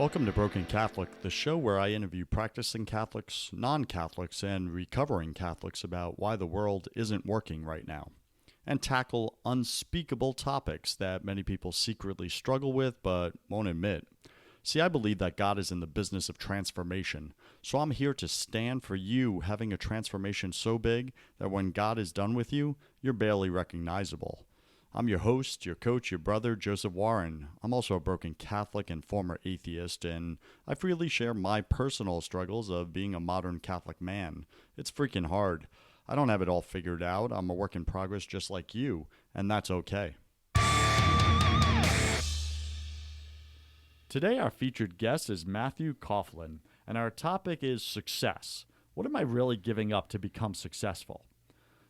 Welcome to Broken Catholic, the show where I interview practicing Catholics, non-Catholics, and recovering Catholics about why the world isn't working right now, and tackle unspeakable topics that many people secretly struggle with but won't admit. See, I believe that God is in the business of transformation, so I'm here to stand for you having a transformation so big that when God is done with you, you're barely recognizable. I'm your host, your coach, your brother, Joseph Warren. I'm also a broken Catholic and former atheist, and I freely share my personal struggles of being a modern Catholic man. It's freaking hard. I don't have it all figured out. I'm a work in progress just like you, and that's okay. Today, our featured guest is Matthew Coughlin, and our topic is success. What am I really giving up to become successful?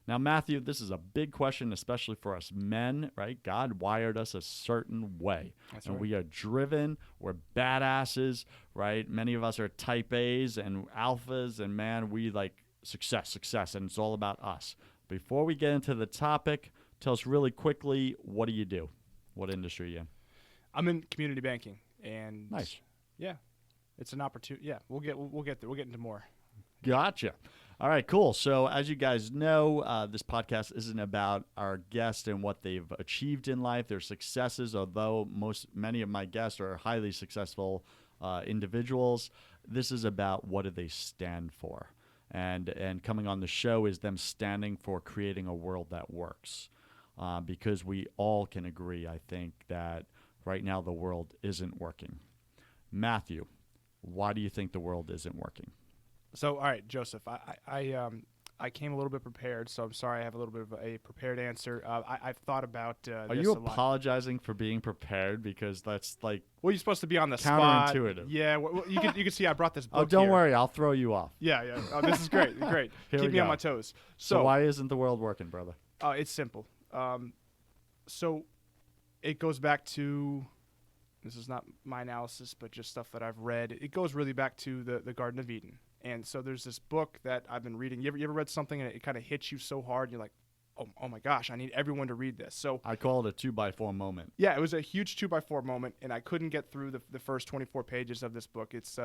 Now, Matthew, this is a big question, especially for us men, right? God wired us a certain way. That's and right. we are driven, we're badasses, right? Many of us are type A's and alphas, and man, we like success, and it's all about us. Before we get into the topic, tell us really quickly, what do you do? What industry are you in? I'm in community banking, and Nice. Yeah, it's an opportunity. Yeah, we'll get there. We'll get into more. Gotcha. All right, cool. So as you guys know, this podcast isn't about our guests and what they've achieved in life, their successes, although many of my guests are highly successful individuals. This is about what do they stand for. And coming on the show is them standing for creating a world that works. Because we all can agree, I think, that right now the world isn't working. Matthew, why do you think the world isn't working? So, all right, Joseph, I came a little bit prepared, so I'm sorry I have a little bit of a prepared answer. I've thought about Are this you a lot. apologizing for being prepared? Because that's like Well, you're supposed to be on the spot. counterintuitive. Yeah, well, you can see I brought this book. Oh, don't here. worry. I'll throw you off. Yeah. Oh, this is great. Great. Here Keep we me on go. my toes. So why isn't the world working, brother? It's simple. So it goes back to, this is not my analysis, but just stuff that I've read. It goes really back to the Garden of Eden. And so there's this book that I've been reading. You ever read something and it kind of hits you so hard, and you're like, oh my gosh, I need everyone to read this. So I call it a 2x4 moment. yeah, it was a huge 2x4 moment, and I couldn't get through the first 24 pages of this book. It's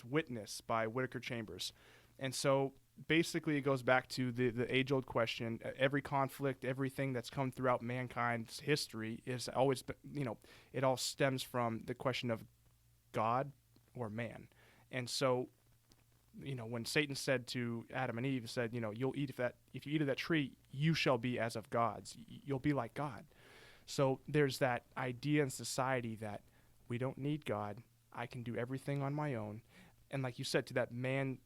Witness by Whitaker Chambers. And so basically it goes back to the age-old question. Every conflict, everything that's come throughout mankind's history is always, it all stems from the question of God or man. And so, when Satan said to Adam and Eve, said, you'll eat if you eat of that tree, you shall be as of gods. You'll be like God. So there's that idea in society that we don't need God. I can do everything on my own. And like you said, to that man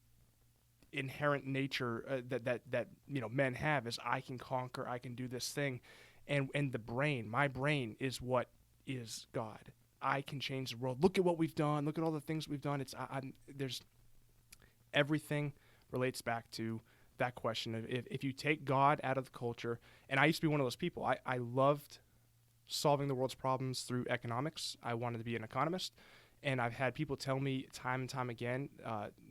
inherent nature that men have is I can conquer, I can do this thing. And the brain, my brain is what is God. I can change the world. Look at what we've done. Look at all the things we've done. There's everything relates back to that question of if you take God out of the culture. And I used to be one of those people. I loved solving the world's problems through economics. I wanted to be an economist. And I've had people tell me time and time again,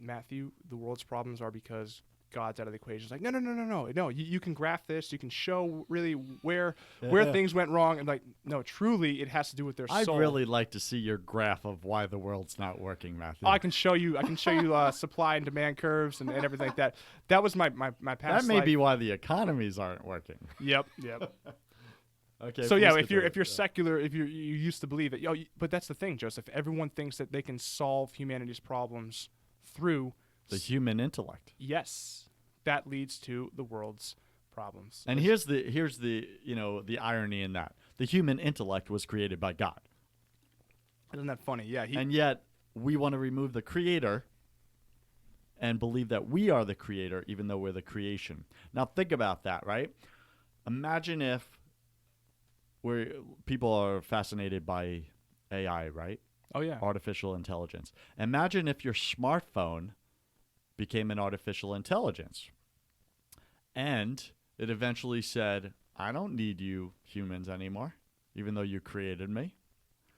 Matthew, the world's problems are because God's out of the equation. It's like, no. You can graph this. You can show really where things went wrong. And like, no, truly, it has to do with their soul. I'd really like to see your graph of why the world's not working, Matthew. Oh, I can show you supply and demand curves and everything like that. That was my past that may life. be why the economies aren't working. Yep. Okay. So yeah, please if you're continue. secular, if you used to believe it, but that's the thing, Joseph. Everyone thinks that they can solve humanity's problems through the human intellect. Yes, that leads to the world's problems. And here's the the irony in that the human intellect was created by God, Isn't that funny? Yeah. and yet we want to remove the creator and believe that we are the creator, even though we're the creation. Now think about that, right? Imagine if people are fascinated by AI, right? Oh yeah. Artificial intelligence. Imagine if your smartphone became an artificial intelligence. And it eventually said, I don't need you humans anymore, even though you created me.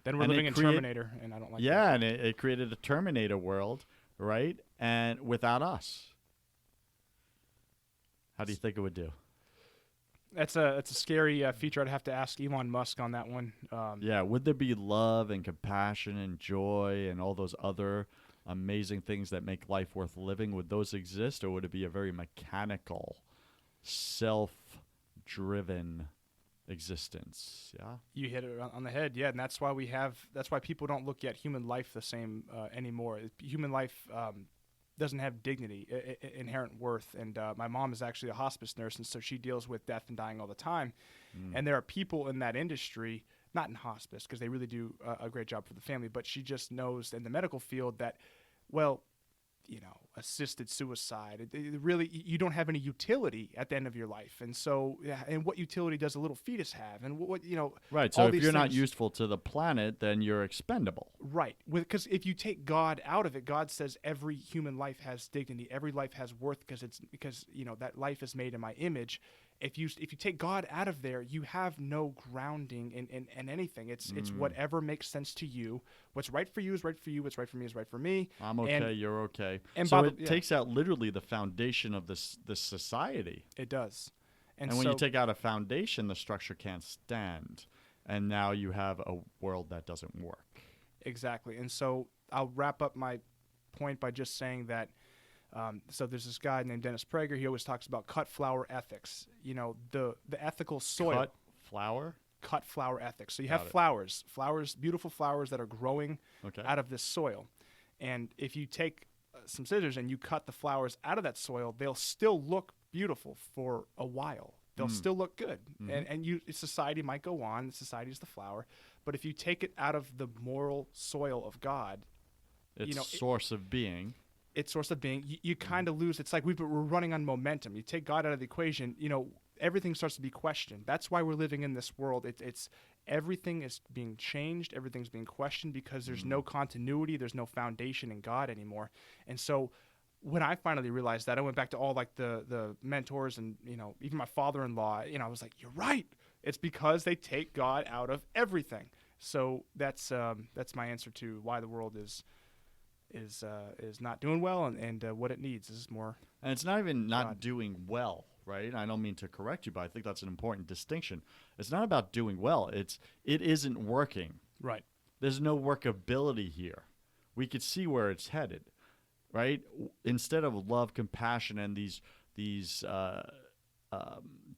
Then we're living in Terminator, and I don't like that. Yeah, and it created a Terminator world, right? And without us. How do you think it would do? That's a scary feature. I'd have to ask Elon Musk on that one. Yeah, would there be love and compassion and joy and all those other amazing things that make life worth living? Would those exist, or would it be a very mechanical, self-driven existence? Yeah. You hit it on the head, yeah, and that's why that's why people don't look at human life the same anymore. Human life doesn't have dignity, inherent worth, and my mom is actually a hospice nurse, and so she deals with death and dying all the time. And there are people in that industry, not in hospice, because they really do a great job for the family, but she just knows in the medical field that, well, assisted suicide. It really, you don't have any utility at the end of your life. And so, and what utility does a little fetus have? And what Right. So all if these you're not things- useful to the planet, then you're expendable. Right. Because if you take God out of it, God says every human life has dignity, every life has worth because that life is made in my image. If you take God out of there, you have no grounding in anything. It's whatever makes sense to you. What's right for you is right for you. What's right for me is right for me. I'm okay. You're okay. and so Bob, it takes out literally the foundation of this society. It does. And when you take out a foundation, the structure can't stand. And now you have a world that doesn't work. Exactly. And so I'll wrap up my point by just saying that so there's this guy named Dennis Prager. He always talks about cut flower ethics. The ethical soil. Cut flower ethics. So you have flowers, beautiful flowers that are growing out of this soil. And if you take some scissors and you cut the flowers out of that soil, they'll still look beautiful for a while. They'll still look good. And society might go on. Society is the flower. But if you take it out of the moral soil of God, its source of being, you kind of lose. It's like we're running on momentum. You take God out of the equation, everything starts to be questioned. That's why we're living in this world. It's everything is being changed. Everything's being questioned because there's no continuity. There's no foundation in God anymore. And so when I finally realized that, I went back to all like the mentors and, even my father-in-law, I was like, you're right. It's because they take God out of everything. So that's my answer to why the world is not doing well and what it needs is more. And it's not even not God. doing well, right? I don't mean to correct you, but I think that's an important distinction. It's not about doing well. It isn't working. Right. There's no workability here. We could see where it's headed, right? Instead of love, compassion, and these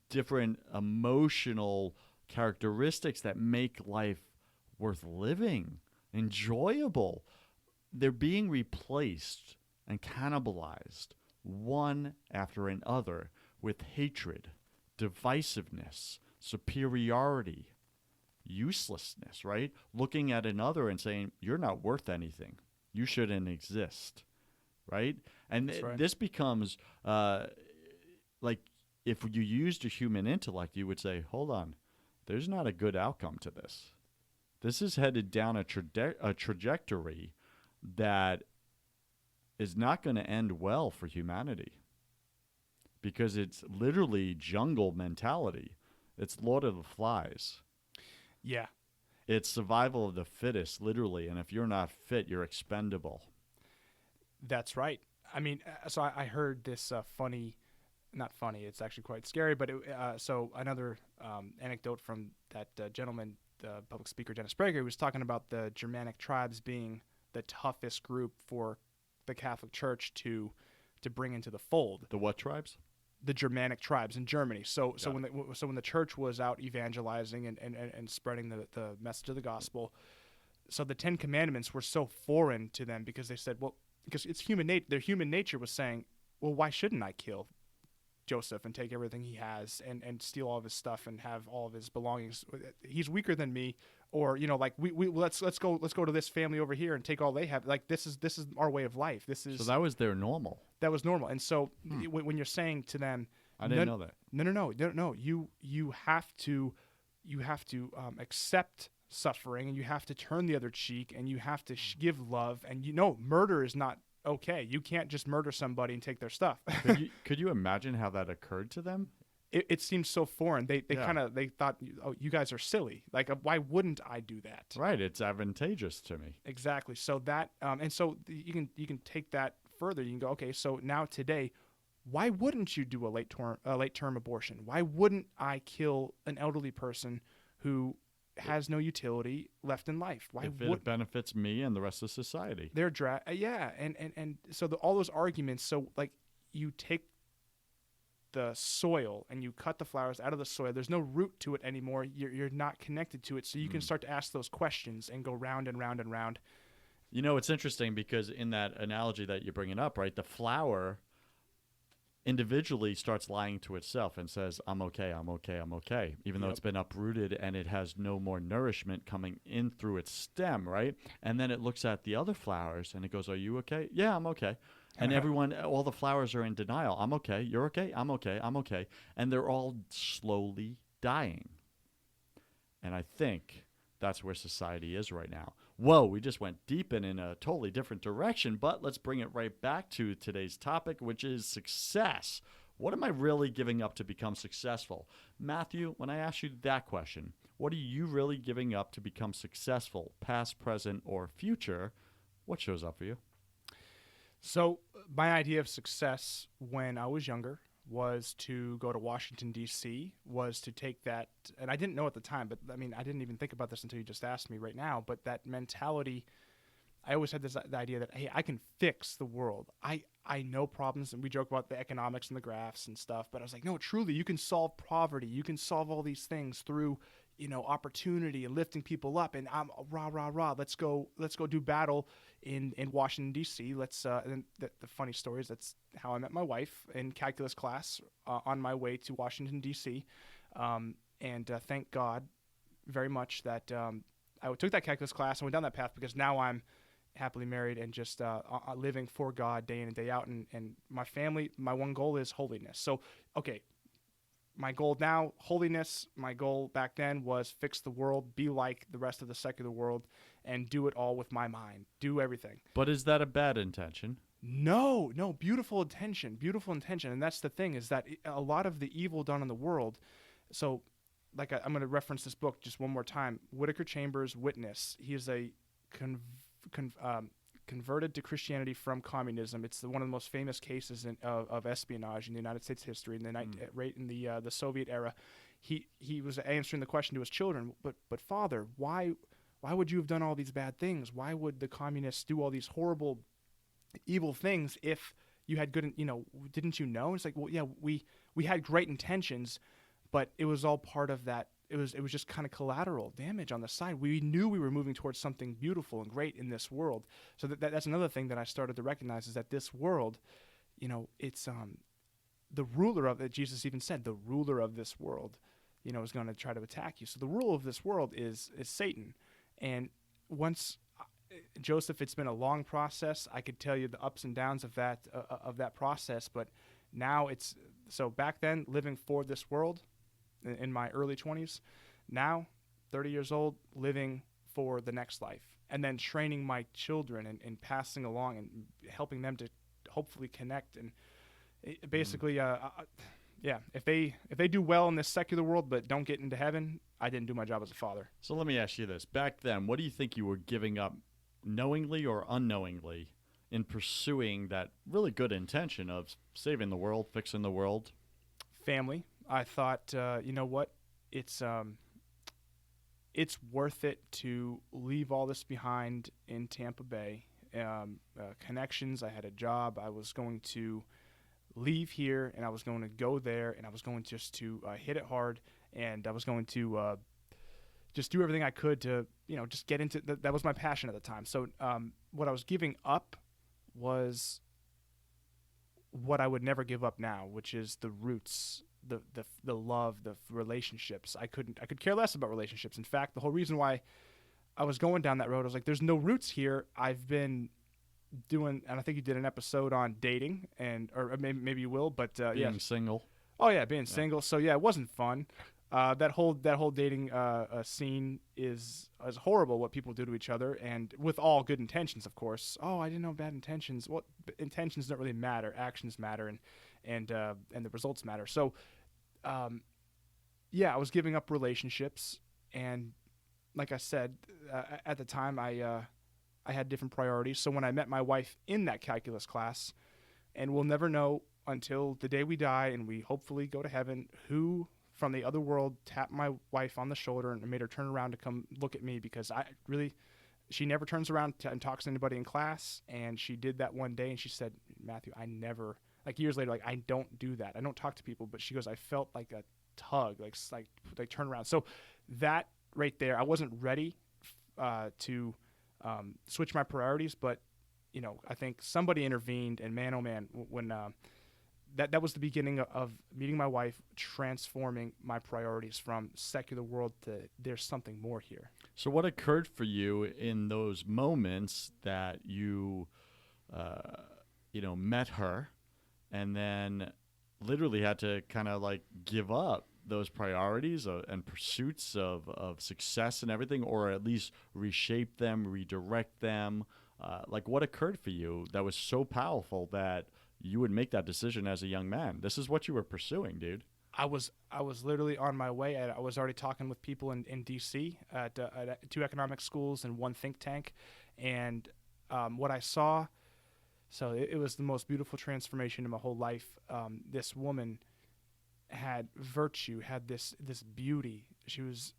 different emotional characteristics that make life worth living, enjoyable, they're being replaced and cannibalized one after another with hatred, divisiveness, superiority, uselessness, right? Looking at another and saying, you're not worth anything. You shouldn't exist, right? And right. This becomes like if you used your human intellect, you would say, hold on, there's not a good outcome to this. This is headed down a trajectory that is not going to end well for humanity because it's literally jungle mentality. It's Lord of the Flies. Yeah. It's survival of the fittest, literally. And if you're not fit, you're expendable. That's right. I mean, so I heard this not funny, it's actually quite scary, but so another anecdote from that gentleman, the public speaker, Dennis Prager, who was talking about the Germanic tribes being the toughest group for the Catholic Church to bring into the fold. The what tribes? The Germanic tribes in Germany. So when the church was out evangelizing and spreading the message of the gospel, so the 10 Commandments were so foreign to them because they said, well, because it's human nature. Their human nature was saying, well, why shouldn't I kill Joseph and take everything he has and steal all of his stuff and have all of his belongings? He's weaker than me. Or like let's go to this family over here and take all they have. Like this is our way of life. So that was their normal. That was normal. And so when you're saying to them, I didn't know that. No. You have to accept suffering and you have to turn the other cheek and you have to give love and murder is not okay. You can't just murder somebody and take their stuff. Could you imagine how that occurred to them? It seems so foreign. They thought, oh, you guys are silly. Like, why wouldn't I do that? Right. It's advantageous to me. Exactly. So that, and so you can take that further. You can go, okay, so now today, why wouldn't you do a late term abortion? Why wouldn't I kill an elderly person who has no utility left in life? Why If would it benefits me and the rest of society. they're yeah, and so all those arguments. So like you take the soil and you cut the flowers out of the soil. There's no root to it anymore. You're not connected to it, so you can start to ask those questions and go round and round and round. You know, it's interesting because in that analogy that you're bringing up, right, the flower individually starts lying to itself and says, I'm okay, I'm okay, I'm okay, even though it's been uprooted and it has no more nourishment coming in through its stem, right? And then it looks at the other flowers and it goes, are you okay? Yeah, I'm okay. And everyone, all the flowers are in denial. I'm okay. You're okay. I'm okay. I'm okay. And they're all slowly dying. And I think that's where society is right now. Whoa, we just went deep and in a totally different direction, but let's bring it right back to today's topic, which is success. What am I really giving up to become successful? Matthew, when I ask you that question, what are you really giving up to become successful, past, present, or future? What shows up for you? So my idea of success when I was younger was to go to Washington, D.C., was to take that, and I didn't know at the time, but I mean, I didn't even think about this until you just asked me right now, but that mentality, I always had the idea that, hey, I can fix the world. I know problems, and we joke about the economics and the graphs and stuff, but I was like, no, truly, you can solve poverty. You can solve all these things through, opportunity and lifting people up, and I'm rah, rah, rah. Let's go do battle in Washington, D.C. And the funny story is that's how I met my wife in calculus class on my way to Washington, D.C. And thank God very much that I took that calculus class and went down that path, because now I'm happily married and just living for God day in and day out. And my family, my one goal is holiness. So, okay, my goal now, holiness. My goal back then was fix the world, be like the rest of the secular world, and do it all with my mind, do everything. But is that a bad intention? No, beautiful intention. And that's the thing, is that a lot of the evil done in the world. So like I'm going to reference this book just one more time. Whittaker Chambers' Witness. He is a converted to Christianity from communism. It's one of the most famous cases of espionage in the United States history right in the Soviet era. He was answering the question to his children, but Father, why would you have done all these bad things? Why would the communists do all these horrible, evil things if you had good, didn't you know? It's like, well, yeah, we had great intentions, but it was all part of that. It was just kind of collateral damage on the side. We knew we were moving towards something beautiful and great in this world. So that's another thing that I started to recognize, is that this world, it's the ruler of it. Jesus even said, the ruler of this world, is going to try to attack you. So the ruler of this world is Satan. And once Joseph, it's been a long process. I could tell you the ups and downs of that process, but now so back then, living for this world in my early 20s, now 30 years old, living for the next life, and then training my children and passing along and helping them to hopefully connect. And basically, if they do well in this secular world but don't get into heaven, I didn't do my job as a father. So let me ask you this. Back then, what do you think you were giving up, knowingly or unknowingly, in pursuing that really good intention of saving the world, fixing the world? Family. I thought, you know what, it's worth it to leave all this behind in Tampa Bay. Connections, I had a job. I was going to leave here, and I was going to go there, and I was going just to hit it hard, and I was going to just do everything I could to, just get into that was my passion at the time. So what I was giving up was what I would never give up now, which is the roots, the love, the relationships. I could care less about relationships. In fact, the whole reason why I was going down that road, I was like, there's no roots here. I've been doing, and I think you did an episode on dating, or maybe you will, but being single. Oh yeah, being single. So yeah, it wasn't fun. That whole dating scene is horrible. What people do to each other, and with all good intentions, of course. Oh, I didn't know bad intentions. Well, intentions don't really matter. Actions matter, and the results matter. So, I was giving up relationships, and like I said, at the time, I had different priorities. So when I met my wife in that calculus class, and we'll never know until the day we die and we hopefully go to heaven, who from the other world tapped my wife on the shoulder and made her turn around to come look at me, because she never turns around and talks to anybody in class. And she did that one day, and she said, Matthew, I never, like years later, like I don't do that. I don't talk to people. But she goes, I felt like a tug, like turn around. So that right there, I wasn't ready to switch my priorities, but I think somebody intervened, and man, oh man, when that was the beginning of meeting my wife, transforming my priorities from secular world to there's something more here. So what occurred for you in those moments that you, met her and then literally had to kind of like give up those priorities and pursuits of success and everything, or at least reshape them, redirect them? Like what occurred for you that was so powerful that you would make that decision as a young man? This is what you were pursuing, dude. I was literally on my way. I was already talking with people in D.C. at 2 economic schools and 1 think tank. And what I saw, so it was the most beautiful transformation in my whole life. This woman had virtue, had this beauty. She was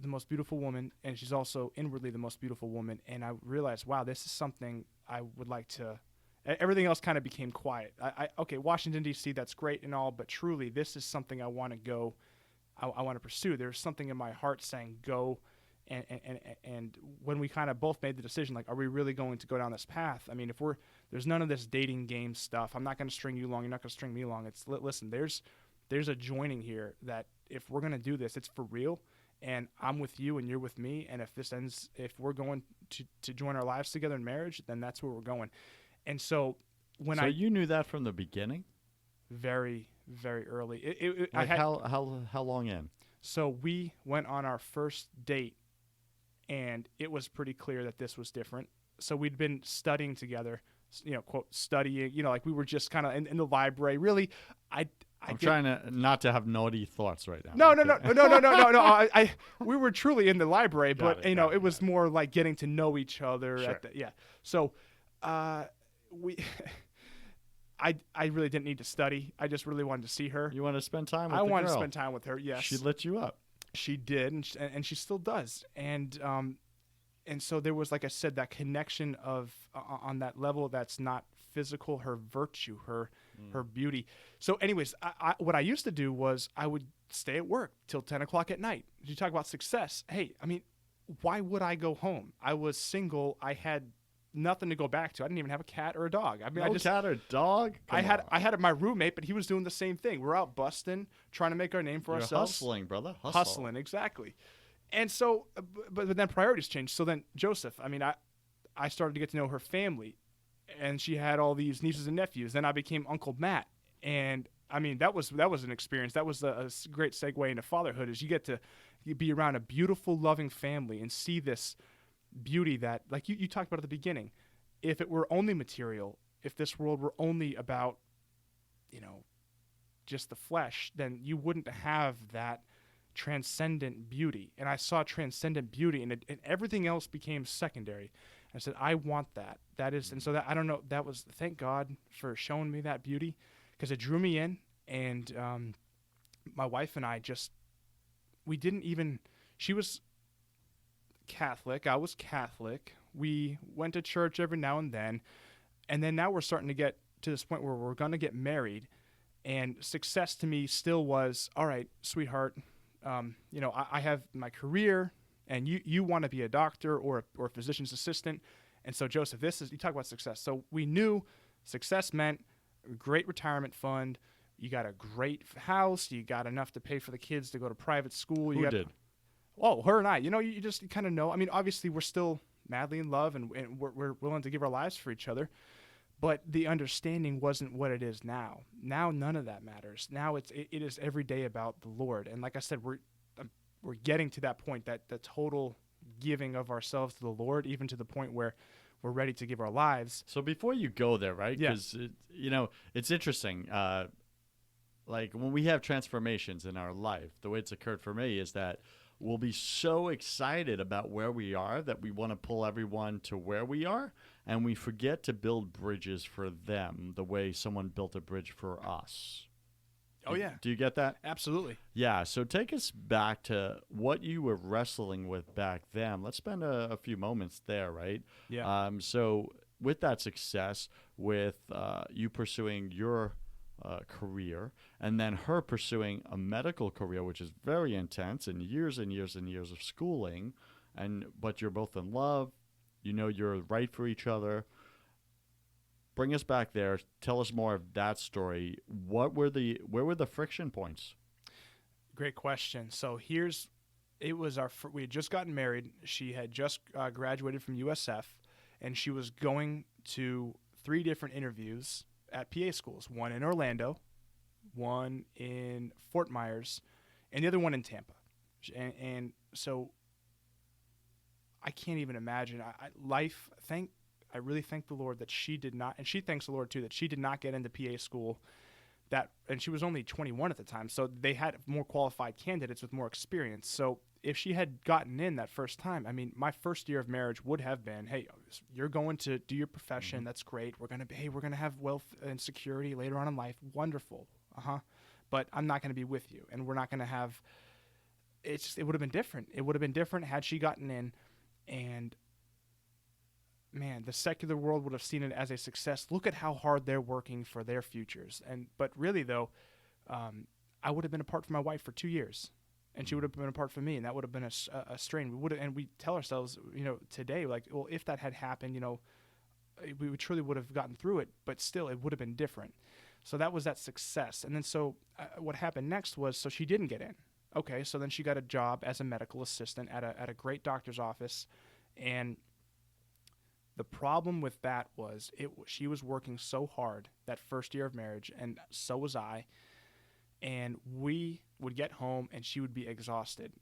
the most beautiful woman, and she's also inwardly the most beautiful woman. And I realized, wow, this is something I would like to. Everything else kind of became quiet. Okay, Washington, D.C., that's great and all, but truly, this is something I want to go, I want to pursue. There's something in my heart saying go, and when we kind of both made the decision, like, are we really going to go down this path? I mean, there's none of this dating game stuff. I'm not going to string you along. You're not going to string me along. Listen, there's a joining here that if we're going to do this, it's for real, and I'm with you and you're with me, and if we're going to join our lives together in marriage, then that's where we're going. And so you knew that from the beginning? Very, very early. How long in? So we went on our first date, and it was pretty clear that this was different. So we'd been studying together, quote, studying, like we were just kind of in the library. Really, I'm trying to not to have naughty thoughts right now. No. We were truly in the library, but it was more like getting to know each other. Sure. So, I really didn't need to study. I just really wanted to see her. You want to spend time with her? I wanted to spend time with her, yes. She lit you up. She did, and she still does. And so there was, like I said, that connection of on that level that's not physical, her virtue, her beauty. So anyways, what I used to do was I would stay at work till 10 o'clock at night. You talk about success. Hey, I mean, why would I go home? I was single. I had nothing to go back to. I didn't even have a cat or a dog. I mean, cat or dog? I had my roommate, but he was doing the same thing. We're out busting, trying to make our name for ourselves. Hustling, brother. Hustling, exactly. And so, but then priorities changed. So then Joseph, I mean, I started to get to know her family, and she had all these nieces and nephews. Then I became Uncle Matt, and I mean, that was an experience. That was a great segue into fatherhood. Is you get to be around a beautiful, loving family and see this beauty that, like you talked about at the beginning. If it were only material, if this world were only about, just the flesh, then you wouldn't have that transcendent beauty. And I saw transcendent beauty, and everything else became secondary. I said, I want that. That is, and so that, I don't know, that was, thank God for showing me that beauty, because it drew me in. And my wife and I she was Catholic, I was Catholic. We went to church every now and then now we're starting to get to this point where we're going to get married, and success to me still was, all right, sweetheart, I have my career, and you want to be a doctor or a physician's assistant. And so Joseph, you talk about success. So we knew success meant a great retirement fund. You got a great house. You got enough to pay for the kids to go to private school. Who did? Oh, her and I. You just kind of know. I mean, obviously, we're still madly in love, and we're willing to give our lives for each other. But the understanding wasn't what it is now. Now, none of that matters. Now, it is every day about the Lord. And like I said, we're getting to that point, that the total giving of ourselves to the Lord, even to the point where we're ready to give our lives. So before you go there, right? Yeah. Because, it's interesting. Like when we have transformations in our life, the way it's occurred for me is that will be so excited about where we are that we want to pull everyone to where we are, and we forget to build bridges for them the way someone built a bridge for us. Oh, yeah. Do you get that? Absolutely. Yeah, so take us back to what you were wrestling with back then. Let's spend a few moments there, right? Yeah. So with that success, with you pursuing your career, and then her pursuing a medical career, which is very intense and years and years and years of schooling, but you're both in love, you know you're right for each other. Bring us back there. Tell us more of that story. Where were the friction points? Great question. So we had just gotten married. She had just graduated from USF, and she was going to 3 different interviews at PA schools, one in Orlando, one in Fort Myers, and the other one in Tampa. And so I can't even imagine. I really thank the Lord that she did not, and she thanks the Lord too, that she did not get into PA school. And she was only 21 at the time, so they had more qualified candidates with more experience. So if she had gotten in that first time, I mean, my first year of marriage would have been, hey, you're going to do your profession. Mm-hmm. That's great. We're gonna have wealth and security later on in life. Wonderful. But I'm not going to be with you, and we're not going to have. It would have been different. It would have been different had she gotten in, and man, the secular world would have seen it as a success. Look at how hard they're working for their futures. But really, though, I would have been apart from my wife for 2 years, and she would have been apart from me, and that would have been a strain. We tell ourselves, today, like, well, if that had happened, we truly would have gotten through it, but still, it would have been different. So that was that success. And then what happened next was, so she didn't get in. Okay, so then she got a job as a medical assistant at a great doctor's office, and the problem with that was she was working so hard that first year of marriage, and so was I. And we would get home, and she would be exhausted.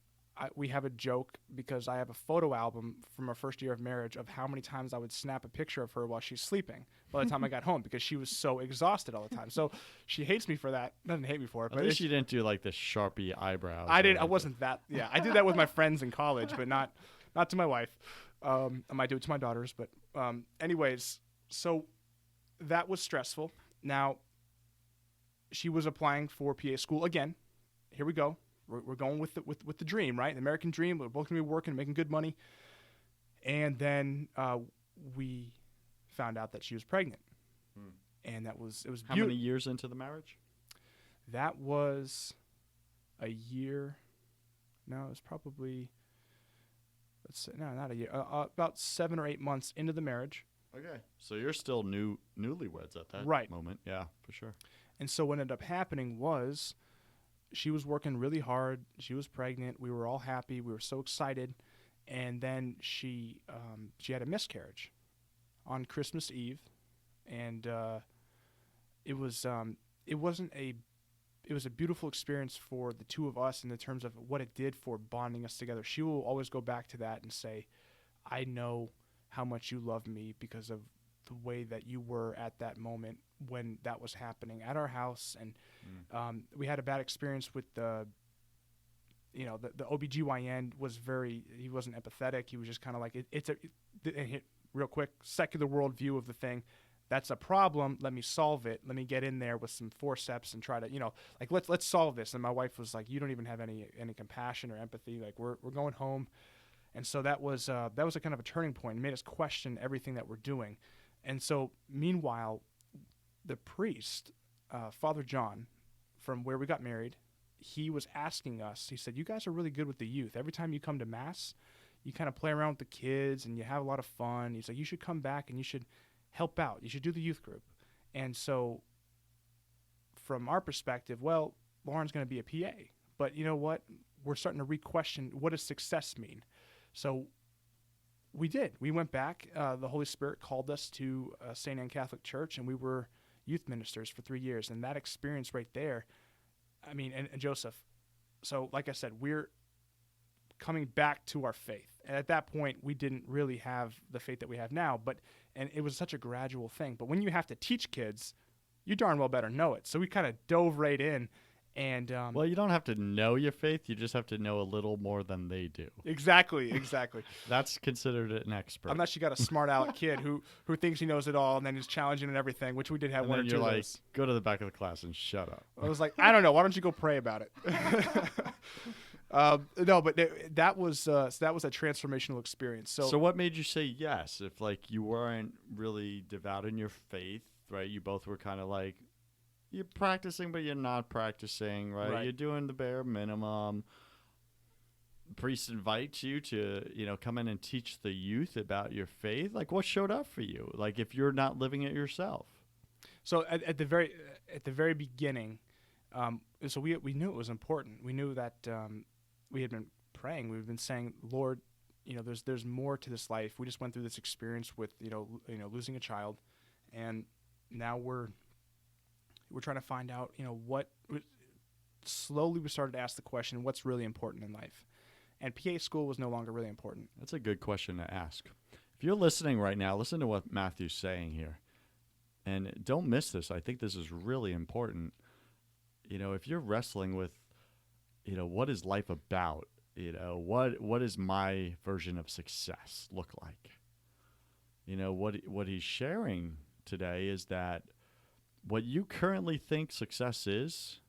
We have a joke because I have a photo album from our first year of marriage of how many times I would snap a picture of her while she's sleeping by the time I got home, because she was so exhausted all the time. So she hates me for that. Doesn't hate me for it. At least you didn't do like the Sharpie eyebrows. I did. I wasn't that. Yeah, I did that with my friends in college, but not to my wife. I might do it to my daughters, but anyways, so that was stressful. Now, she was applying for PA school again. Here we go. We're going with the dream, right? The American dream. We're both going to be working, making good money. And then we found out that she was pregnant. And it was How many years into the marriage? That was a year. No, it was probably, not a year. About 7 or 8 months into the marriage. Okay. So you're still newlyweds at that right. moment. Yeah, for sure. And so what ended up happening was she was working really hard. She was pregnant. We were all happy. We were so excited. And then she had a miscarriage on Christmas Eve. And it was a beautiful experience for the two of us in the terms of what it did for bonding us together. She will always go back to that and say, I know how much you love me because of the way that you were at that moment when that was happening at our house. And we had a bad experience with the OBGYN he wasn't empathetic. He was just kind of like, real quick, secular worldview of the thing. That's a problem. Let me solve it. Let me get in there with some forceps and try to, let's solve this. And my wife was like, you don't even have any compassion or empathy. Like we're going home. And so that was a kind of a turning point. It made us question everything that we're doing. And so meanwhile, the priest, Father John, from where we got married, he was asking us, he said, you guys are really good with the youth. Every time you come to Mass, you kind of play around with the kids and you have a lot of fun. He's like, you should come back and you should help out. You should do the youth group. And so from our perspective, well, Lauren's going to be a PA. But you know what? We're starting to re-question, what does success mean? So we did. We went back. The Holy Spirit called us to St. Anne Catholic Church, and we were youth ministers for 3 years. And that experience right there, I mean, and Joseph, so like I said, we're coming back to our faith. And at that point, we didn't really have the faith that we have now, and it was such a gradual thing. But when you have to teach kids, you darn well better know it. So we kind of dove right in, And Well, you don't have to know your faith. You just have to know a little more than they do. exactly. That's considered an expert. Unless you got a smart aleck kid who thinks he knows it all and then is challenging and everything, which we did have And one or then two you're of like, those. go to the back of the class and shut up. I was like, I don't know. Why don't you go pray about it? No, but that was a transformational experience. So what made you say yes? If like you weren't really devout in your faith, right? You both were kind of like, you're practicing, but you're not practicing, right? Right. You're doing the bare minimum. Priest invites you to, come in and teach the youth about your faith. Like, what showed up for you? Like, if you're not living it yourself. So at the very beginning, so we knew it was important. We knew that we had been praying. We've been saying, Lord, there's more to this life. We just went through this experience with losing a child, and now we're trying to find out what. Slowly, we started to ask the question, what's really important in life? And PA school was no longer really important. That's a good question to ask. If you're listening right now, listen to what Matthew's saying here. And don't miss this. I think this is really important. If you're wrestling with, what is life about? What is my version of success look like? What he's sharing today is that what you currently think success is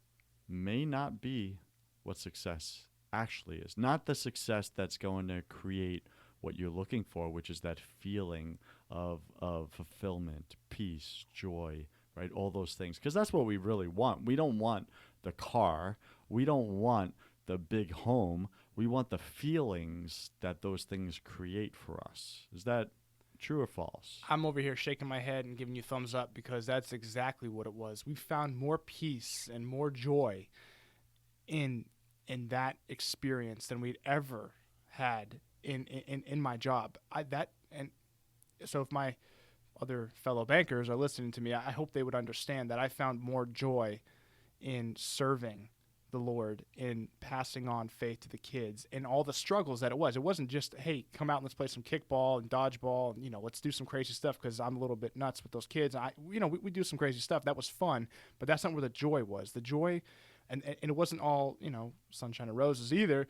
may not be what success actually is. Not the success that's going to create what you're looking for, which is that feeling of fulfillment, peace, joy, right? All those things. Because that's what we really want. We don't want the car. We don't want the big home. We want the feelings that those things create for us. Is that true or false? I'm over here shaking my head and giving you thumbs up because that's exactly what it was. We found more peace and more joy in that experience than we'd ever had in my job. So if my other fellow bankers are listening to me, I hope they would understand that I found more joy in serving the Lord, in passing on faith to the kids, and all the struggles that it was. It wasn't just, hey, come out and let's play some kickball and dodgeball, and let's do some crazy stuff because I'm a little bit nuts with those kids. We do some crazy stuff. That was fun, but that's not where the joy was. The joy, and it wasn't all sunshine and roses either.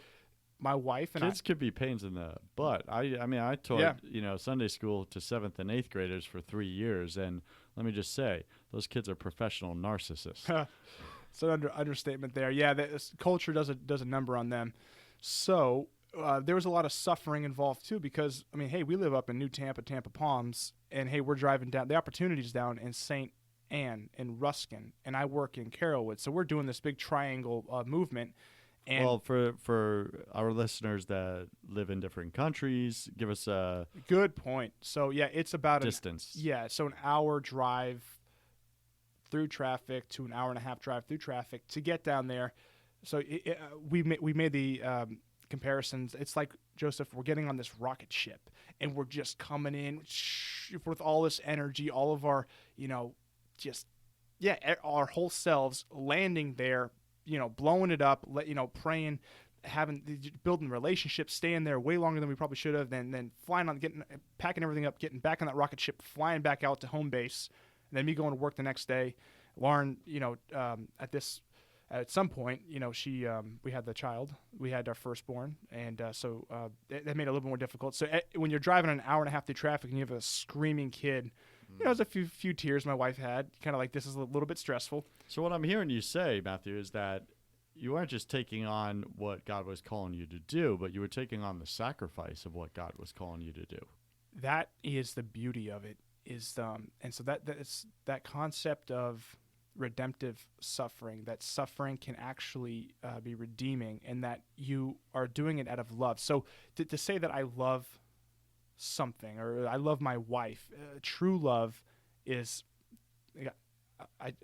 My wife and kids could be pains in the butt. I taught Sunday school to 7th and 8th graders for 3 years, and let me just say, those kids are professional narcissists. It's an understatement there. Yeah, culture does a number on them. So there was a lot of suffering involved too, because hey, we live up in New Tampa, Tampa Palms, and hey, we're driving down. The opportunity's down in St. Anne and Ruskin, and I work in Carrollwood, so we're doing this big triangle movement. And well, for our listeners that live in different countries, give us a good point. So yeah, it's about distance. So an hour drive through traffic to an hour and a half drive through traffic to get down there. So we made the comparisons. It's like, Joseph, we're getting on this rocket ship, and we're just coming in with all this energy, all of our our whole selves landing there, blowing it up, praying, building relationships, staying there way longer than we probably should have, then flying on, packing everything up, getting back on that rocket ship, flying back out to home base, and then me going to work the next day. Lauren, at some point, she we had the child, we had our firstborn, and so that made it a little bit more difficult. So when you're driving an hour and a half through traffic and you have a screaming kid, there's a few tears my wife had, kind of like, this is a little bit stressful. So what I'm hearing you say, Matthew, is that you weren't just taking on what God was calling you to do, but you were taking on the sacrifice of what God was calling you to do. That is the beauty of it. And so that's that concept of redemptive suffering, that suffering can actually be redeeming, and that you are doing it out of love. So to say that I love something, or I love my wife, true love is,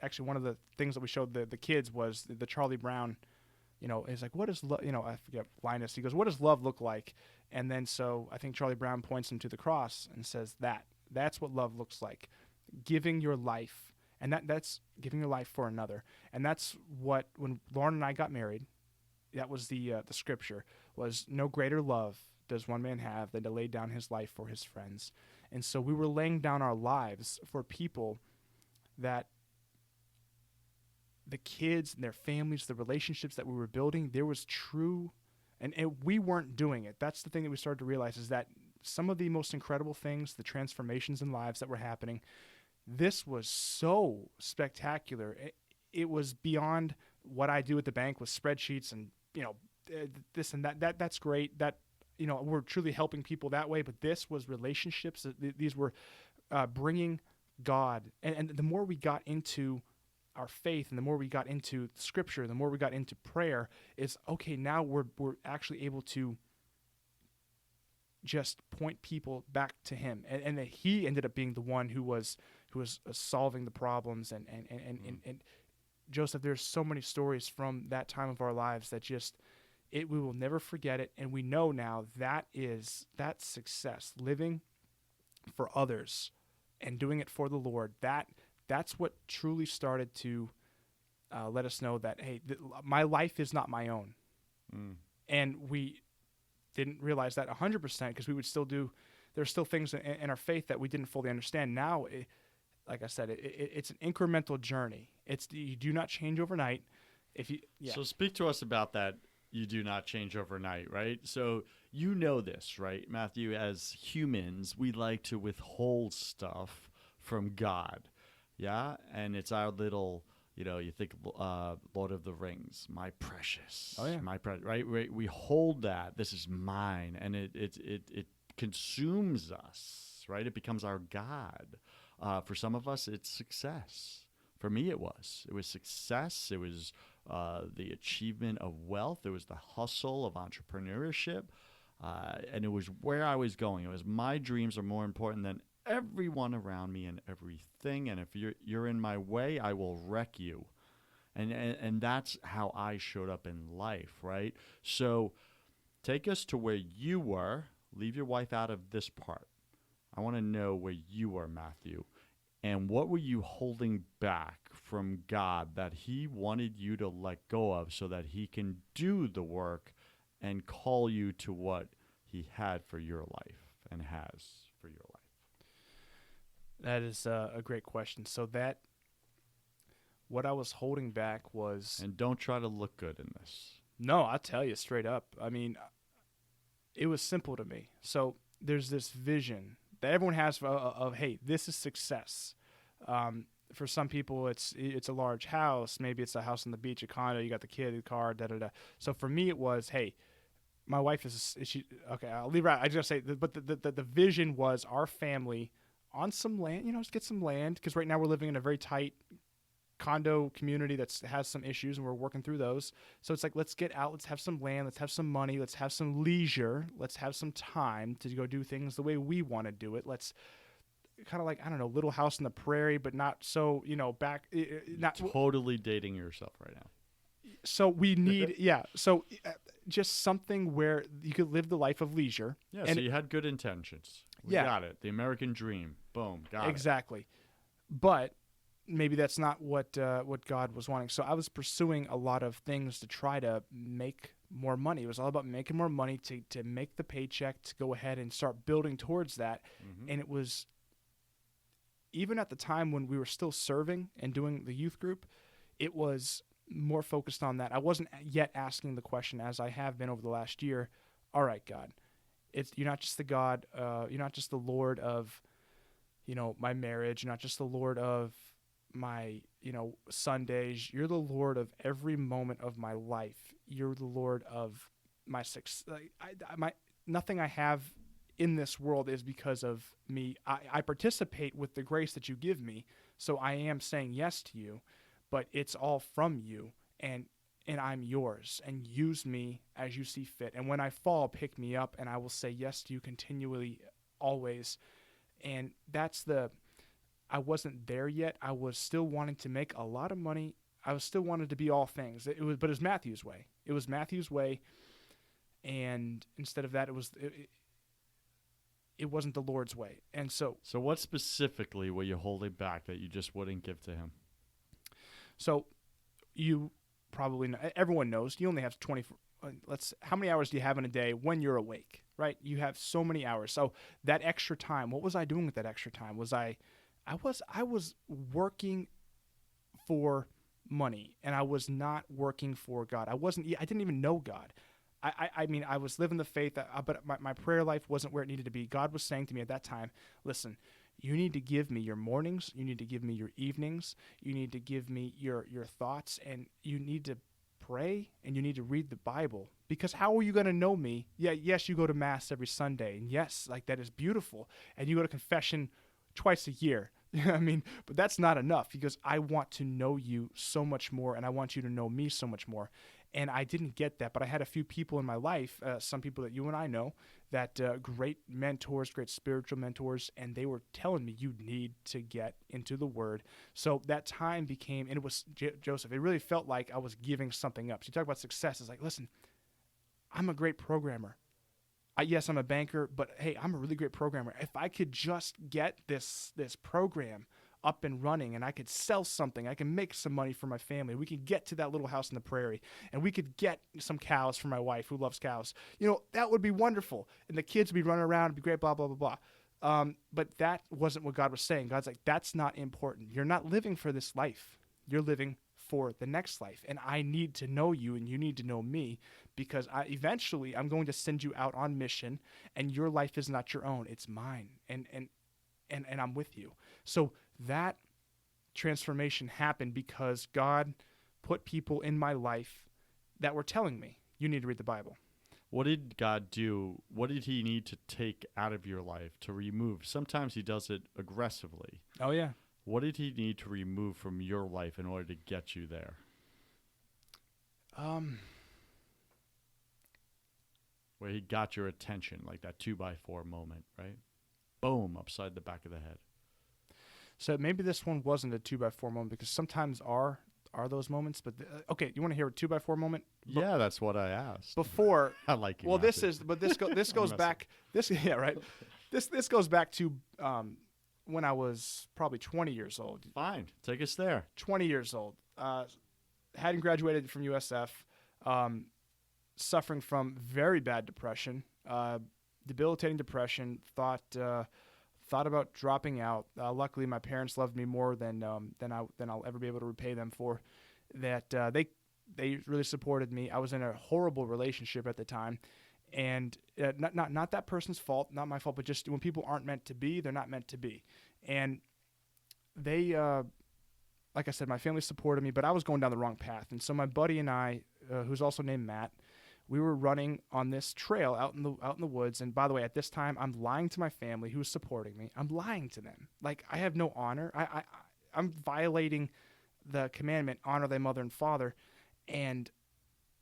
actually one of the things that we showed the kids was the Charlie Brown, is like, what is love? I forget Linus. He goes, what does love look like? And then so I think Charlie Brown points him to the cross and says that's what love looks like, giving your life, and that's giving your life for another. And that's what, when Lauren and I got married, that was the scripture was, no greater love does one man have than to lay down his life for his friends. And so we were laying down our lives for people that the kids and their families, the relationships that we were building, there was true, and we weren't doing it. That's the thing that we started to realize, is that some of the most incredible things, the transformations in lives that were happening, this was so spectacular. It was beyond what I do at the bank with spreadsheets and, this and that. That's great. That, we're truly helping people that way. But this was relationships. These were bringing God. And the more we got into our faith and the more we got into Scripture, the more we got into prayer, is okay, now we're actually able to just point people back to him. And that he ended up being the one who was solving the problems. And Joseph, there's so many stories from that time of our lives that we will never forget it. And we know now that's success, living for others and doing it for the Lord. That's what truly started to let us know that, hey, my life is not my own. And we didn't realize that 100% because we would still there's still things in our faith that we didn't fully understand. Now, like I said, it's an incremental journey. You do not change overnight. So speak to us about that. You do not change overnight, right? So this, right, Matthew? As humans, we like to withhold stuff from God, yeah? And it's our little, you think Lord of the Rings, my precious, my precious, right? We hold that. This is mine, and it consumes us, right? It becomes our God. For some of us, it's success. For me, it was success. It was the achievement of wealth. It was the hustle of entrepreneurship. And it was where I was going. It was my dreams are more important than everyone around me and everything. And if you're in my way, I will wreck you. And that's how I showed up in life, right? So take us to where you were. Leave your wife out of this part. I want to know where you were, Matthew. And what were you holding back from God that he wanted you to let go of so that he can do the work and call you to what he had for your life and has for your life? That is a great question. So what I was holding back was... And don't try to look good in this. No, I'll tell you straight up. I mean, it was simple to me. So there's this vision that everyone has of hey, this is success. For some people, it's a large house. Maybe it's a house on the beach, a condo. You got the kid, the car, da da da. So for me, it was, hey, my wife is she? Okay, I'll leave her out. I just say, but the vision was our family on some land. Just get some land, because right now we're living in a very tight condo community that has some issues, and we're working through those. So it's like, let's get out, let's have some land, let's have some money, let's have some leisure, let's have some time to go do things the way we want to do it. Let's kind of like, I don't know, Little House on the Prairie, but not so, back. Not totally dating yourself right now. So we need, so just something where you could live the life of leisure. Yeah, and so you had good intentions. We got it. The American dream. Boom, got it. Exactly. But maybe that's not what God was wanting. So I was pursuing a lot of things to try to make more money. It was all about making more money to make the paycheck, to go ahead and start building towards that. Mm-hmm. And it was, even at the time when we were still serving and doing the youth group, it was more focused on that. I wasn't yet asking the question, as I have been over the last year, all right, God, you're not just the God, you're not just the Lord of, my marriage, you're not just the Lord of my, Sundays. You're the Lord of every moment of my life. You're the Lord of my success. Nothing I have in this world is because of me. I participate with the grace that you give me, so I am saying yes to you, but it's all from you, and I'm yours, and use me as you see fit. And when I fall, pick me up, and I will say yes to you continually, always. And I wasn't there yet. I was still wanting to make a lot of money. I still wanted to be all things. But it was Matthew's way. It was Matthew's way, and instead of that, it wasn't the Lord's way. And so what specifically were you holding back that you just wouldn't give to him? So you probably know, everyone knows you only have 24. How many hours do you have in a day when you're awake, right? You have so many hours. So that extra time, what was I doing with that extra time? I was working for money, and I was not working for God. I didn't even know God. I mean, I was living the faith, but my prayer life wasn't where it needed to be. God was saying to me at that time, listen, you need to give me your mornings. You need to give me your evenings. You need to give me your thoughts, and you need to pray, and you need to read the Bible. Because how are you going to know me? Yeah, yes, you go to Mass every Sunday, and yes, like that is beautiful. And you go to confession twice a year. I mean, but that's not enough, because I want to know you so much more, and I want you to know me so much more. And I didn't get that, but I had a few people in my life, some people that you and I know, that great mentors, great spiritual mentors, and they were telling me, you need to get into the Word. So that time became, and it was, Joseph, it really felt like I was giving something up. So you talk about success. It's like, listen, I'm a great programmer. Yes, I'm a banker, but hey, I'm a really great programmer. If I could just get this program up and running, and I could sell something, I can make some money for my family. We could get to that little house in the prairie, and we could get some cows for my wife who loves cows. You know, that would be wonderful. And the kids would be running around, it'd be great, blah, blah, blah, blah. But that wasn't what God was saying. God's like, that's not important. You're not living for this life. You're living for the next life. And I need to know you, and you need to know me, because eventually I'm going to send you out on mission, and your life is not your own. It's mine. And I'm with you. So that transformation happened because God put people in my life that were telling me, you need to read the Bible. What did God do? What did he need to take out of your life to remove? Sometimes he does it aggressively. Oh, yeah. What did he need to remove from your life in order to get you there? Where he got your attention, like that 2x4 moment, right? Boom, upside the back of the head. So maybe this one wasn't a 2x4 moment, because sometimes are those moments. But okay, you want to hear a 2x4 moment? Yeah, that's what I asked. Before I like you. Well, Matthew. this goes back. Yeah, right. This goes back to when I was probably 20 years old. Fine, take us there. 20 years old. Hadn't graduated from USF. Suffering from very bad depression, debilitating depression. Thought about dropping out. Luckily, my parents loved me more than I'll ever be able to repay them for. That they really supported me. I was in a horrible relationship at the time, and not that person's fault, not my fault, but just when people aren't meant to be, they're not meant to be. And they, like I said, my family supported me, but I was going down the wrong path. And so my buddy and I, who's also named Matt, we were running on this trail out in the woods. And by the way, at this time, I'm lying to my family who is supporting me. I'm lying to them. Like, I have no honor. I'm violating the commandment, honor thy mother and father. And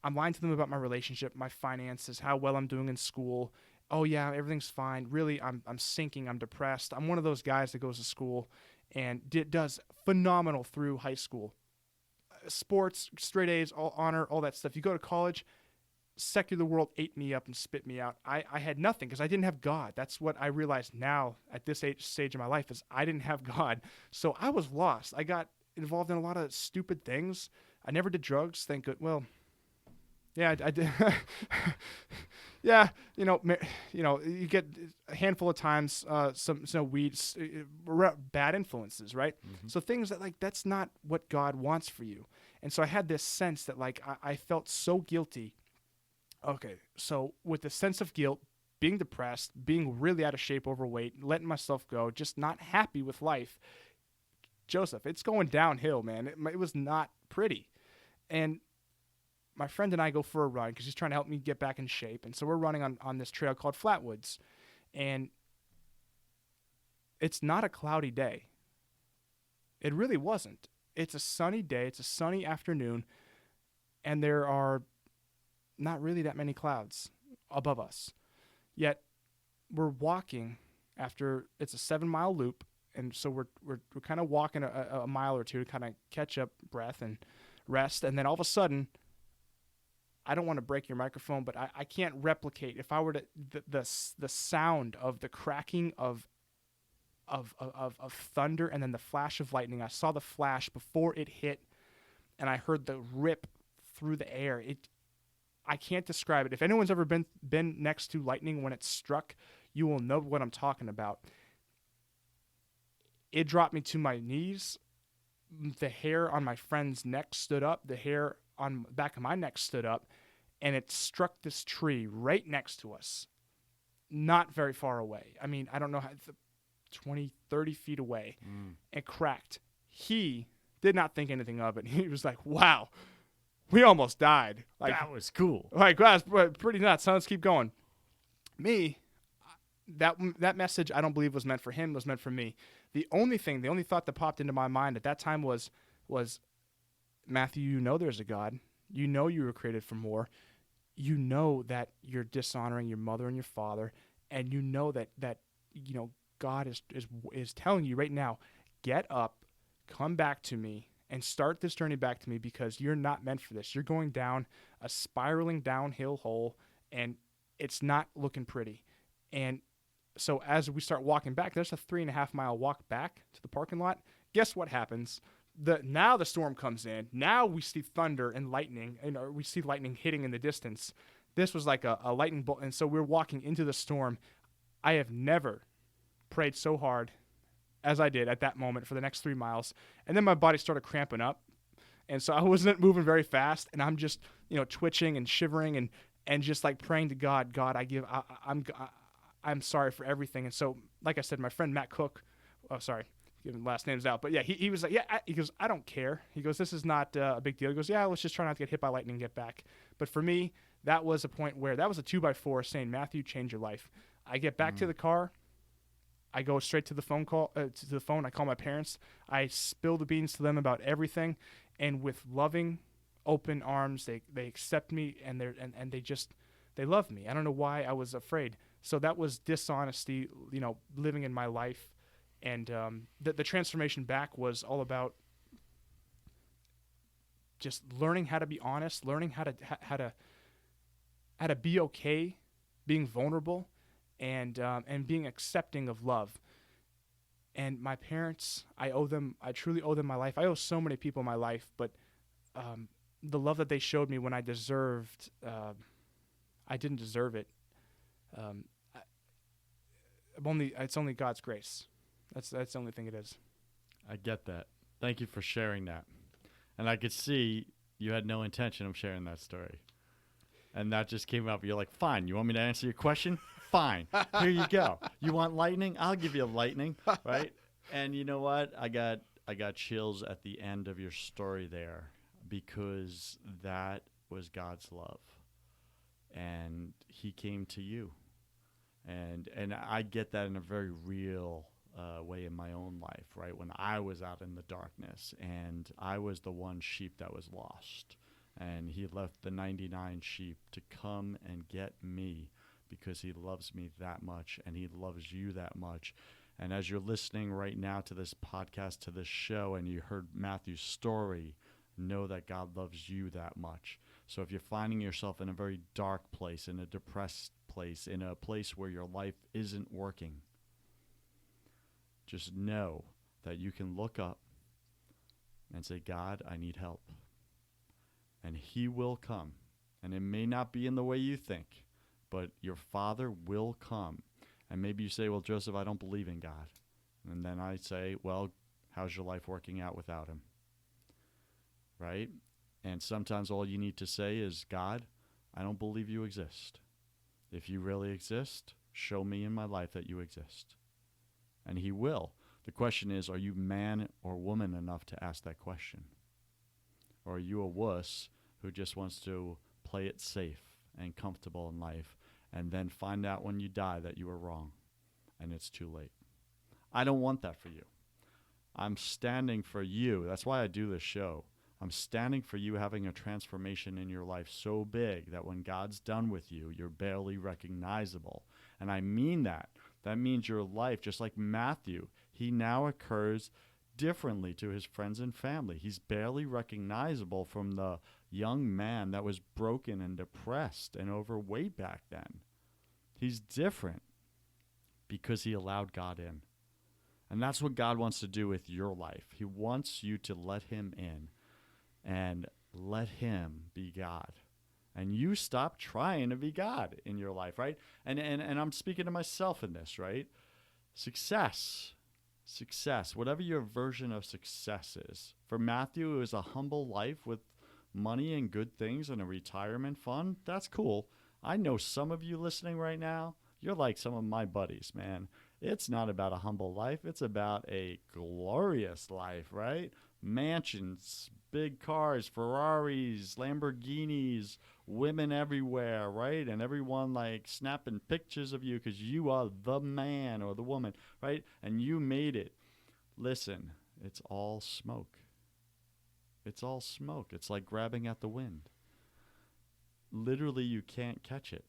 I'm lying to them about my relationship, my finances, how well I'm doing in school. Oh yeah, everything's fine. Really, I'm sinking. I'm depressed. I'm one of those guys that goes to school and does phenomenal through high school. Sports, straight A's, all honor, all that stuff. You go to college, secular world ate me up and spit me out. I had nothing because I didn't have God. That's what I realized now at this stage of my life, is I didn't have God. So I was lost. I got involved in a lot of stupid things. I never did drugs, thank good. Well, yeah, I did. Yeah, you get a handful of times some weeds, bad influences, right? Mm-hmm. So things that, like, that's not what God wants for you. And so I had this sense that, like, I felt so guilty. Okay, so with the sense of guilt, being depressed, being really out of shape, overweight, letting myself go, just not happy with life, Joseph, it's going downhill, man. It was not pretty. And my friend and I go for a run because he's trying to help me get back in shape. And so we're running on this trail called Flatwoods. And it's not a cloudy day. It really wasn't. It's a sunny day. It's a sunny afternoon. And there are not really that many clouds above us. Yet we're walking after it's a 7-mile loop. And so we're kind of walking a mile or two to kind of catch up breath and rest. And then all of a sudden, I don't want to break your microphone, but I can't replicate. If I were to, the sound of the cracking of thunder and then the flash of lightning. I saw the flash before it hit, and I heard the rip through the air. I can't describe it. If anyone's ever been next to lightning when it struck, you will know what I'm talking about. It dropped me to my knees. the hair on my friend's neck stood up, the hair on the back of my neck stood up, and it struck this tree right next to us, not very far away. I mean, I don't know, 20, 30 feet away, and cracked. He did not think anything of it. He was like, wow, we almost died. Like, that was cool. Like, wow, that's pretty nuts. So let's keep going. Me, that message I don't believe was meant for him, was meant for me. The only thought that popped into my mind at that time was Matthew, you know there's a God. You know you were created for more. You know that you're dishonoring your mother and your father, and you know that God is telling you right now, get up, come back to me, and start this journey back to me, because you're not meant for this. You're going down a spiraling downhill hole, and it's not looking pretty. And so as we start walking back, there's a 3.5 mile walk back to the parking lot. Guess what happens? Now the storm comes in. Now we see thunder and lightning, and we see lightning hitting in the distance. This was like a lightning bolt. And so we're walking into the storm. I have never prayed so hard as I did at that moment for the next 3 miles. And then my body started cramping up. And so I wasn't moving very fast, and I'm just, twitching and shivering and just like praying to God, I'm sorry for everything. And so, like I said, my friend Matt Cook, giving last names out, but yeah, he was like, he goes, I don't care. He goes, this is not a big deal. He goes, yeah, let's just try not to get hit by lightning and get back. But for me, that was a point where that was a 2x4 saying, Matthew, change your life. I get back to the car. I go straight to the phone I call my parents. I spill the beans to them about everything. And with loving, open arms, they accept me, and they love me. I don't know why I was afraid. So that was dishonesty, living in my life. And the transformation back was all about just learning how to be honest, learning how to be okay, being vulnerable, and being accepting of love. And my parents, I truly owe them my life. I owe so many people my life, but the love that they showed me when I didn't deserve it. It's only God's grace. That's the only thing it is. I get that. Thank you for sharing that. And I could see you had no intention of sharing that story. And that just came up. You're like, fine, you want me to answer your question? Fine. Here you go. You want lightning? I'll give you lightning, right? And you know what? I got chills at the end of your story there, because that was God's love. And he came to you. And I get that in a very real way in my own life, right? When I was out in the darkness and I was the one sheep that was lost, and he left the 99 sheep to come and get me, because he loves me that much, and he loves you that much. And as you're listening right now to this podcast, to this show, and you heard Matthew's story, know that God loves you that much. So if you're finding yourself in a very dark place, in a depressed place, in a place where your life isn't working, just know that you can look up and say, God, I need help. And he will come. And it may not be in the way you think, but your Father will come. And maybe you say, well, Joseph, I don't believe in God. And then I say, well, how's your life working out without him? Right? And sometimes all you need to say is, God, I don't believe you exist. If you really exist, show me in my life that you exist. And he will. The question is, are you man or woman enough to ask that question? Or are you a wuss who just wants to play it safe and comfortable in life, and then find out when you die that you were wrong and it's too late? I don't want that for you. I'm standing for you. That's why I do this show. I'm standing for you having a transformation in your life so big that when God's done with you, you're barely recognizable. And I mean that. That means your life, just like Matthew, he now occurs differently to his friends and family. He's barely recognizable from the young man that was broken and depressed and overweight back then. He's different because he allowed God in. And that's what God wants to do with your life. He wants you to let him in and let him be God. And you stop trying to be God in your life, right? And I'm speaking to myself in this, right? Success Success, whatever your version of success is. For Matthew, it was a humble life with money and good things and a retirement fund. That's cool. I know some of you listening right now, you're like some of my buddies, man. It's not about a humble life, it's about a glorious life, right? Mansions, big cars, Ferraris, Lamborghinis, women everywhere, right? And everyone like snapping pictures of you because you are the man or the woman, right? And you made it. Listen, it's all smoke. It's all smoke. It's like grabbing at the wind. Literally, you can't catch it.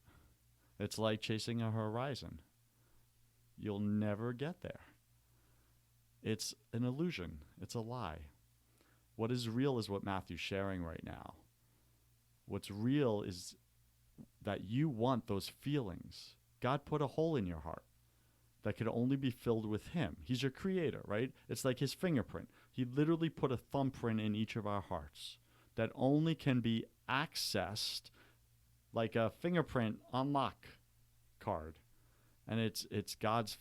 It's like chasing a horizon. You'll never get there. It's an illusion. It's a lie. What is real is what Matthew's sharing right now. What's real is that you want those feelings. God put a hole in your heart that could only be filled with him. He's your creator, right? It's like his fingerprint. He literally put a thumbprint in each of our hearts that only can be accessed like a fingerprint unlock card. And it's God's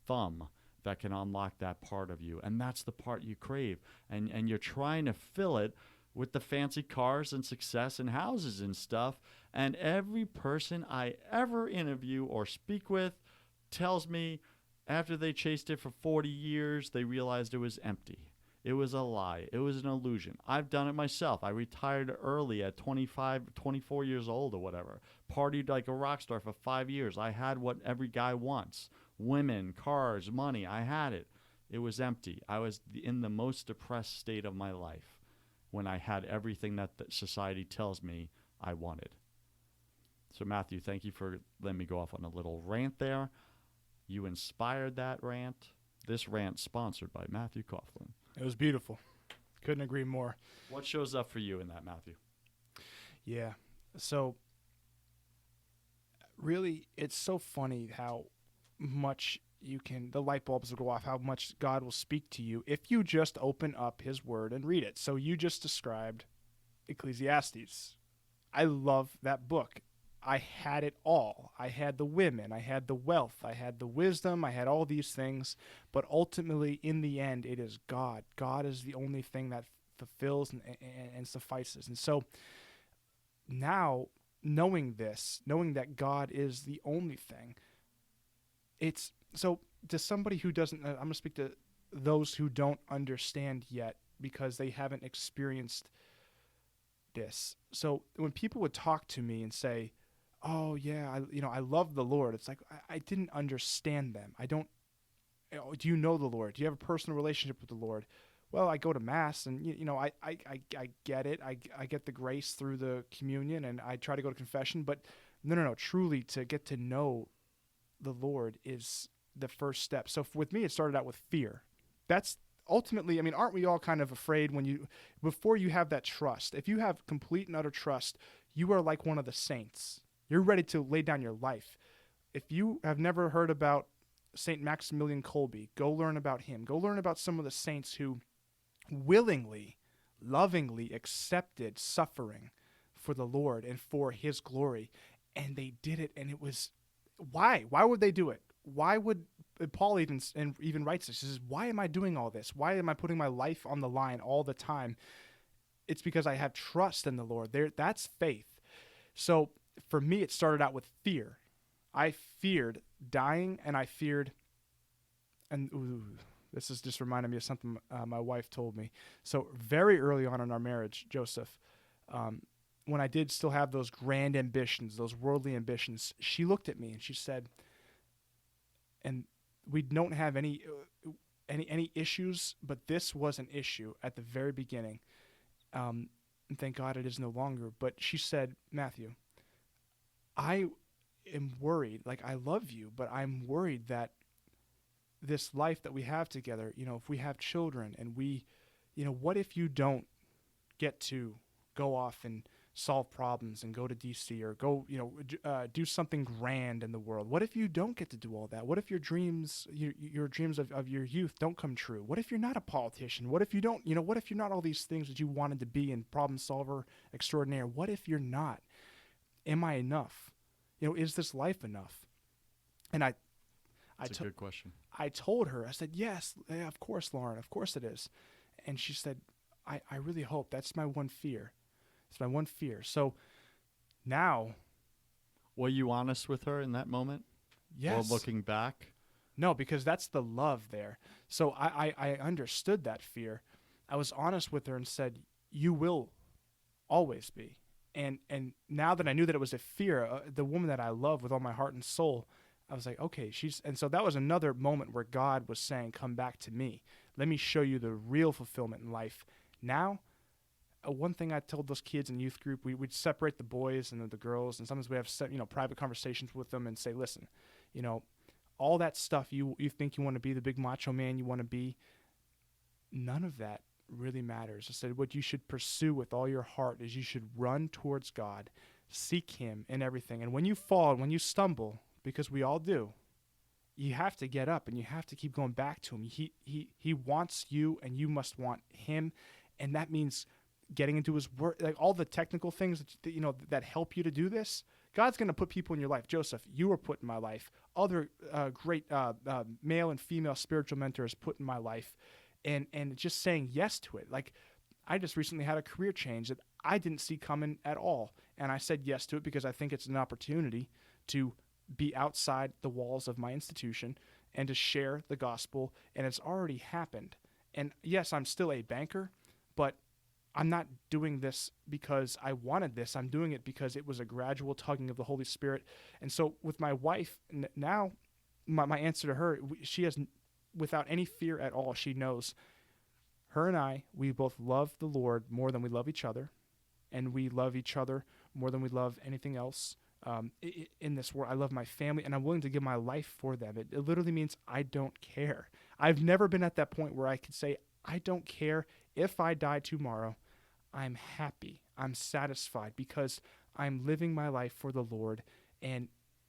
thumb that can unlock that part of you. And that's the part you crave. And you're trying to fill it with the fancy cars and success and houses and stuff. And every person I ever interview or speak with tells me after they chased it for 40 years, they realized it was empty. It was a lie. It was an illusion. I've done it myself. I retired early at 25, 24 years old or whatever. Partied like a rock star for 5 years. I had what every guy wants. Women, cars, money. I had it. It was empty. I was in the most depressed state of my life when I had everything that society tells me I wanted. So Matthew, thank you for letting me go off on a little rant there. You inspired that rant. This rant sponsored by Matthew Coughlin. It was beautiful. Couldn't agree more. What shows up for you in that, Matthew? Yeah. So really, it's so funny how much the light bulbs will go off, how much God will speak to you if you just open up his word and read it. So you just described Ecclesiastes. I love that book. I had it all. I had the women, I had the wealth, I had the wisdom, I had all these things. But ultimately, in the end, it is God. God is the only thing that fulfills and suffices. And so now, knowing this, knowing that God is the only thing, it's so to somebody who doesn't, I'm going to speak to those who don't understand yet because they haven't experienced this. So when people would talk to me and say, oh yeah, I love the Lord. It's like, I didn't understand them. Do you know the Lord? Do you have a personal relationship with the Lord? Well, I go to mass and, I get it. I get the grace through the communion and I try to go to confession, but no. Truly to get to know the Lord is the first step. So with me, it started out with fear. That's ultimately, aren't we all kind of afraid before you have that trust? If you have complete and utter trust, you are like one of the saints. You're ready to lay down your life. If you have never heard about St. Maximilian Kolbe, go learn about him. Go learn about some of the saints who willingly, lovingly accepted suffering for the Lord and for his glory. And they did it, and it was, why? Why would they do it? Why would, Paul even writes this, he says, why am I doing all this? Why am I putting my life on the line all the time? It's because I have trust in the Lord. That's faith. So for me, it started out with fear. I feared dying, and I feared, this is just reminding me of something my wife told me. So very early on in our marriage, Joseph, when I did still have those grand ambitions, those worldly ambitions, she looked at me and she said, and we don't have any issues, but this was an issue at the very beginning. And thank God it is no longer. But she said, Matthew, I am worried, like I love you, but I'm worried that this life that we have together, if we have children and we, what if you don't get to go off and solve problems and go to DC or go, do something grand in the world? What if you don't get to do all that? What if your dreams, your dreams of your youth don't come true? What if you're not a politician? What if you don't, what if you're not all these things that you wanted to be and problem solver extraordinaire? What if you're not? Am I enough? Is this life enough? And I That's a good question. I told her, I said, yes, yeah, of course, Lauren, of course it is. And she said, I really hope. That's my one fear. It's my one fear. So now. Were you honest with her in that moment? Yes. Or looking back? No, because that's the love there. So I understood that fear. I was honest with her and said, you will always be. And now that I knew that it was a fear, the woman that I love with all my heart and soul, I was like, okay, and so that was another moment where God was saying, come back to me. Let me show you the real fulfillment in life. Now, one thing I told those kids in youth group, we'd separate the boys and the girls, and sometimes we have private conversations with them and say, listen, all that stuff you think you want to be, the big macho man you want to be, none of that really matters. I said, what you should pursue with all your heart is you should run towards God, seek him in everything. And when you fall, when you stumble, because we all do, you have to get up and you have to keep going back to him. He wants you and you must want him. And that means getting into his word, like all the technical things that help you to do this. God's going to put people in your life. Joseph, you were put in my life. Other great male and female spiritual mentors put in my life. And just saying yes to it. Like, I just recently had a career change that I didn't see coming at all. And I said yes to it because I think it's an opportunity to be outside the walls of my institution and to share the gospel. And it's already happened. And yes, I'm still a banker, but I'm not doing this because I wanted this. I'm doing it because it was a gradual tugging of the Holy Spirit. And so with my wife, now my answer to her, she has, without any fear at all, she knows her and I, we both love the Lord more than we love each other. And we love each other more than we love anything else in this world. I love my family, and I'm willing to give my life for them. It literally means I don't care. I've never been at that point where I could say, I don't care if I die tomorrow. I'm happy. I'm satisfied because I'm living my life for the Lord, and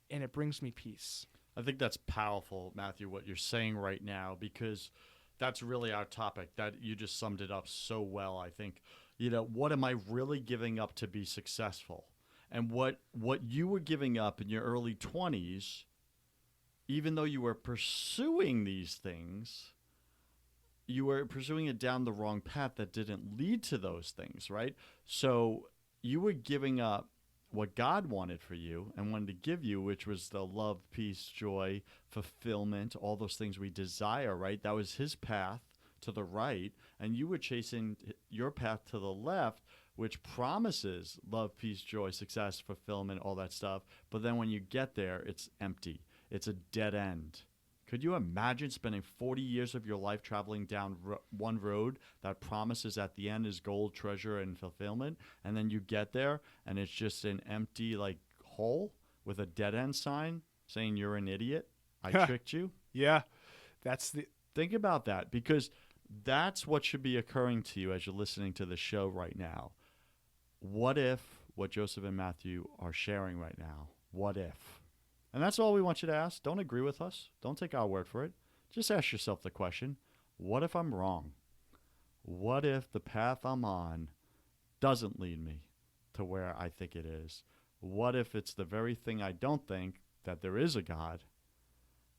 it brings me peace. I think that's powerful, Matthew, what you're saying right now, because that's really our topic. That you just summed it up so well. I think, what am I really giving up to be successful? And what you were giving up in your early 20s, even though you were pursuing these things, you were pursuing it down the wrong path that didn't lead to those things, right? So you were giving up what God wanted for you and wanted to give you, which was the love, peace, joy, fulfillment, all those things we desire, right? That was his path to the right, and you were chasing your path to the left, which promises love, peace, joy, success, fulfillment, all that stuff. But then when you get there, it's empty. It's a dead end. Could you imagine spending 40 years of your life traveling down one road that promises at the end is gold, treasure, and fulfillment, and then you get there and it's just an empty hole with a dead end sign saying you're an idiot? I tricked you? Yeah, Think about that, because that's what should be occurring to you as you're listening to the show right now. What if what Joseph and Matthew are sharing right now? What if? And that's all we want you to ask. Don't agree with us. Don't take our word for it. Just ask yourself the question, what if I'm wrong? What if the path I'm on doesn't lead me to where I think it is? What if it's the very thing I don't think, that there is a God?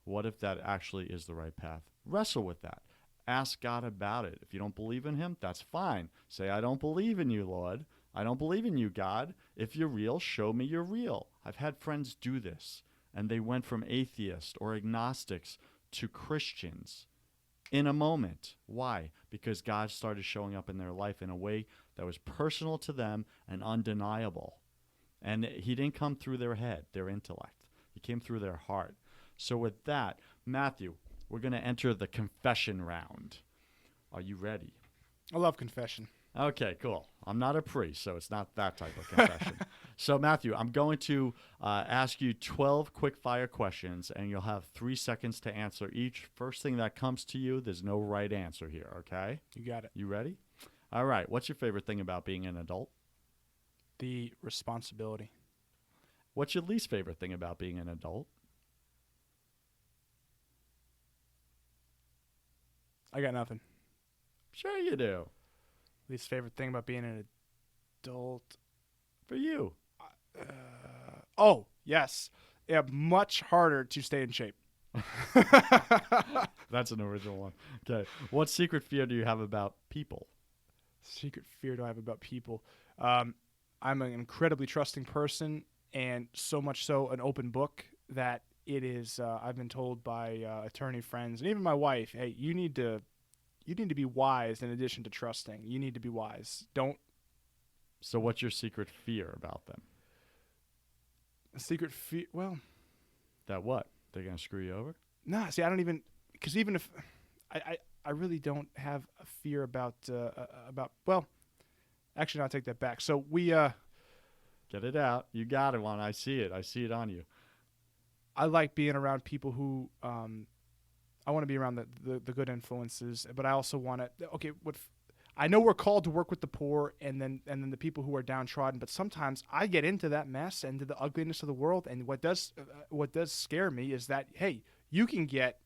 What if that actually is the right path? Wrestle with that. Ask God about it. If you don't believe in him, that's fine. Say, I don't believe in you, Lord. I don't believe in you, God. If you're real, show me you're real. I've had friends do this, and they went from atheists or agnostics to Christians in a moment. Why? Because God started showing up in their life in a way that was personal to them and undeniable. And he didn't come through their head, their intellect. He came through their heart. So with that, Matthew, we're going to enter the confession round. Are you ready? I love confession. Okay, cool. I'm not a priest, so it's not that type of confession. So, Matthew, I'm going to ask you 12 quick-fire questions, and you'll have 3 seconds to answer each. First thing that comes to you, there's no right answer here, okay? You got it. You ready? All right. What's your favorite thing about being an adult? The responsibility. What's your least favorite thing about being an adult? I got nothing. Sure you do. Least favorite thing about being an adult? For you. Oh, yes. Yeah, much harder to stay in shape. That's an original one. Okay. What secret fear do you have about people? Secret fear do I have about people? I'm an incredibly trusting person, and so much so an open book that it is. I've been told by attorney friends and even my wife, "Hey, you need to be wise in addition to trusting. You need to be wise. Don't." So what's your secret fear about them? Secret fear. Well, That what? They're going to screw you over? nah. See, I don't even, because even if I really don't have a fear about. Well, actually, no, I'll take that back. So we Get it out. You got it, one. I see it. I see it on you. I like being around people who I want to be around the good influences, but I also want to. Okay, I know we're called to work with the poor and then the people who are downtrodden, but sometimes I get into that mess and to the ugliness of the world. And what does scare me is that, hey, you can get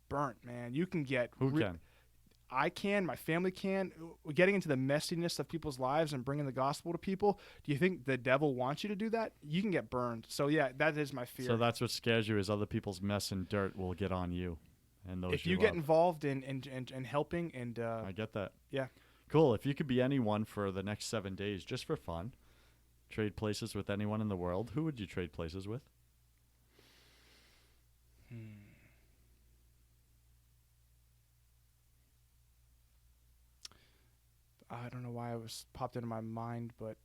burnt, man. You can get Who can? I can, my family can. Getting into the messiness of people's lives and bringing the gospel to people. Do you think the devil wants you to do that? You can get burned. So yeah, that is my fear. So that's what scares you, is other people's mess and dirt will get on you. And those if you love. get involved in helping and I get that. yeah. Cool. If you could be anyone for the next 7 days, just for fun, trade places with anyone in the world, who would you trade places with? I don't know why it was popped into my mind, but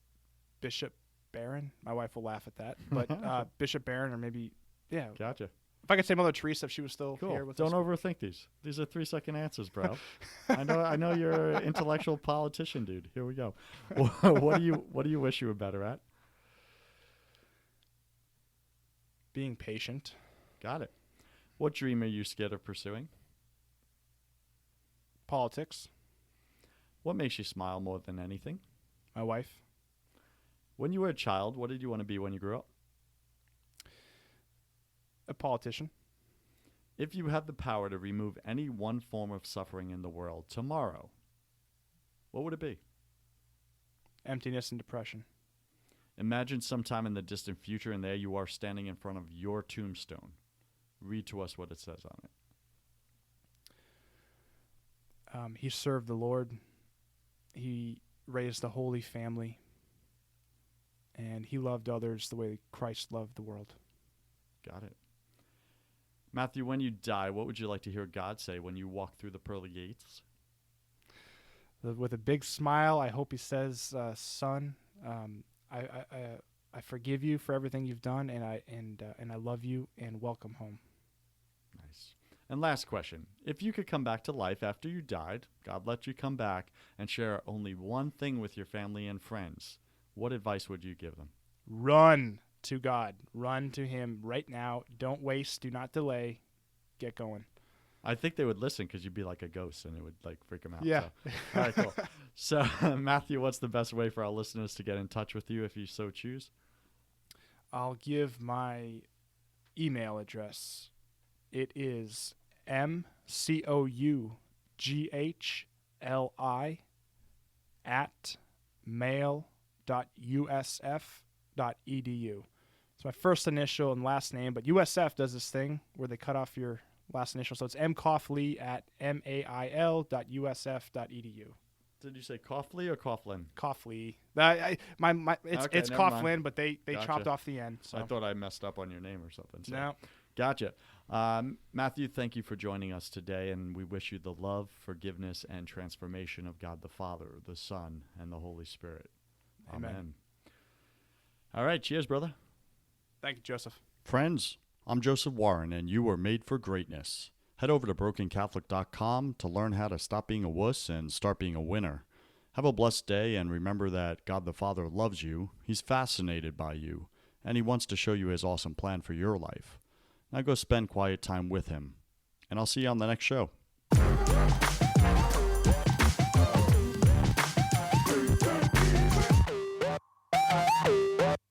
Bishop Barron. My wife will laugh at that, but Bishop Barron, or maybe Gotcha. If I could say Mother Teresa if she was still Cool. here with Don't us. overthink these. These are 3-second answers, bro. I know you're an intellectual politician, dude. Here we go. What do you wish you were better at? Being patient. Got it. What dream are you scared of pursuing? Politics. What makes you smile more than anything? My wife. When you were a child, what did you want to be when you grew up? A politician. If you had the power to remove any one form of suffering in the world tomorrow, what would it be? Emptiness and depression. Imagine sometime in the distant future, and there you are standing in front of your tombstone. Read to us what it says on it. He served the Lord. He raised a holy family. And he loved others the way Christ loved the world. Got it. Matthew, when you die, what would you like to hear God say when you walk through the pearly gates? With a big smile, I hope he says, "Son, I forgive you for everything you've done, and I love you, and welcome home." Nice. And last question. If you could come back to life after you died, God let you come back and share only one thing with your family and friends, what advice would you give them? Run to God. Run to him right now. Don't waste. Do not delay. Get going. I think they would listen because you'd be like a ghost and it would like freak them out. Yeah. So. All right, cool. So, Matthew, what's the best way for our listeners to get in touch with you if you so choose? I'll give my email address. It is mcoughlin@mail.usf.edu. It's my first initial and last name, but USF does this thing where they cut off your last initial. So it's mcoughlin@mail.usf.edu. Did you say Coughlin or Coughlin? Coughlin. It's Okay, it's never mind. Coughlin, but they Gotcha. chopped off the end. So I thought I messed up on your name or something. So. no. Gotcha. Matthew, thank you for joining us today, and we wish you the love, forgiveness, and transformation of God the Father, the Son, and the Holy Spirit. Amen. All right, cheers, brother. Thank you, Joseph. Friends, I'm Joseph Warren, and you were made for greatness. Head over to brokencatholic.com to learn how to stop being a wuss and start being a winner. Have a blessed day, and remember that God the Father loves you, He's fascinated by you, and He wants to show you His awesome plan for your life. Now go spend quiet time with Him, and I'll see you on the next show.